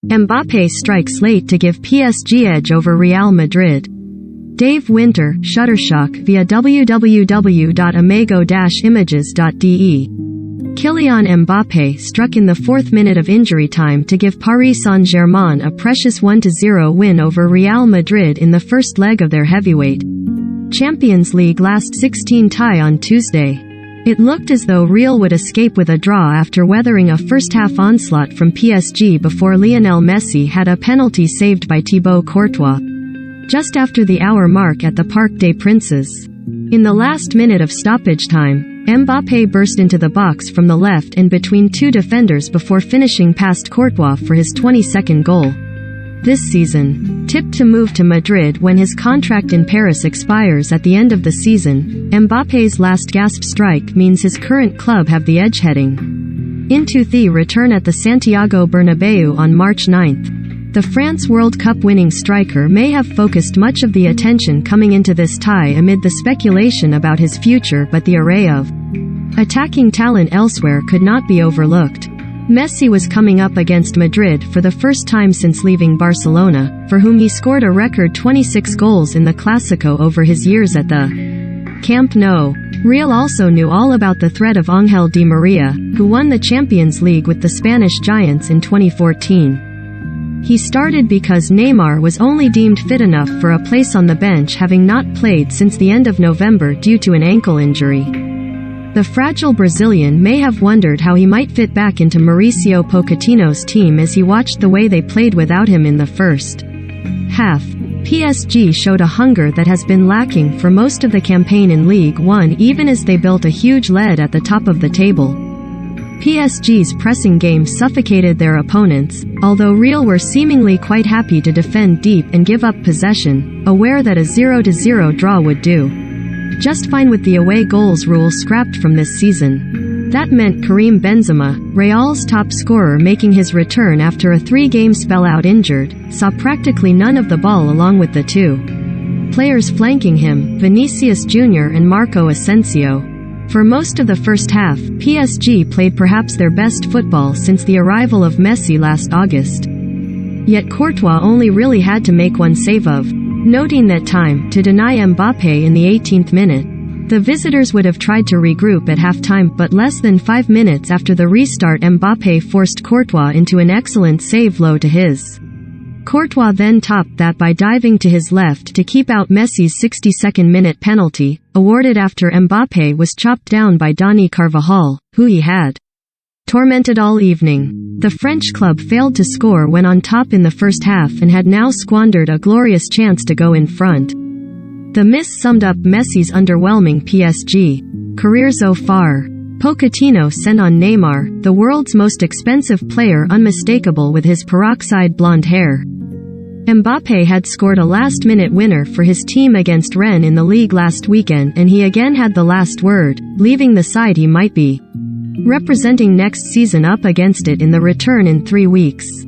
Mbappe strikes late to give PSG edge over Real Madrid. Dave Winter, Shuttershock via www.amago-images.de. Kylian Mbappe struck in the 4th minute of injury time to give Paris Saint-Germain a precious 1-0 win over Real Madrid in the first leg of their heavyweight Champions League last 16 tie on Tuesday. It looked as though Real would escape with a draw after weathering a first-half onslaught from PSG before Lionel Messi had a penalty saved by Thibaut Courtois just after the hour mark at the Parc des Princes. In the last minute of stoppage time, Mbappe burst into the box from the left and between two defenders before finishing past Courtois for his 22nd goal this season. Tipped to move to Madrid when his contract in Paris expires at the end of the season, Mbappe's last gasp strike means his current club have the edge heading into the return at the Santiago Bernabeu on March 9th. The France World Cup winning striker may have focused much of the attention coming into this tie amid the speculation about his future, but the array of attacking talent elsewhere could not be overlooked. Messi was coming up against Madrid for the first time since leaving Barcelona, for whom he scored a record 26 goals in the Clásico over his years at the Camp Nou. Real also knew all about the threat of Ángel Di María, who won the Champions League with the Spanish Giants in 2014. He started because Neymar was only deemed fit enough for a place on the bench, having not played since the end of November due to an ankle injury. The fragile Brazilian may have wondered how he might fit back into Mauricio Pochettino's team as he watched the way they played without him in the first half. PSG showed a hunger that has been lacking for most of the campaign in Ligue 1, even as they built a huge lead at the top of the table. PSG's pressing game suffocated their opponents, although Real were seemingly quite happy to defend deep and give up possession, aware that a 0-0 draw would do just fine with the away goals rule scrapped from this season. That meant Karim Benzema, Real's top scorer making his return after a 3-game spell out injured, saw practically none of the ball along with the two players flanking him, Vinicius Jr. and Marco Asensio. For most of the first half, PSG played perhaps their best football since the arrival of Messi last August. Yet Courtois only really had to make one save of noting that time to deny Mbappe in the 18th minute. The visitors would have tried to regroup at halftime, but less than 5 minutes after the restart, Mbappe forced Courtois into an excellent save low to his. Courtois then topped that by diving to his left to keep out Messi's 62nd minute penalty, awarded after Mbappe was chopped down by Dani Carvajal, who he had tormented all evening. The French club failed to score when on top in the first half and had now squandered a glorious chance to go in front. The miss summed up Messi's underwhelming PSG career so far. Pochettino sent on Neymar, the world's most expensive player, unmistakable with his peroxide blonde hair. Mbappe had scored a last-minute winner for his team against Rennes in the league last weekend, and he again had the last word, leaving the side he might be representing next season up against it in the return in 3 weeks.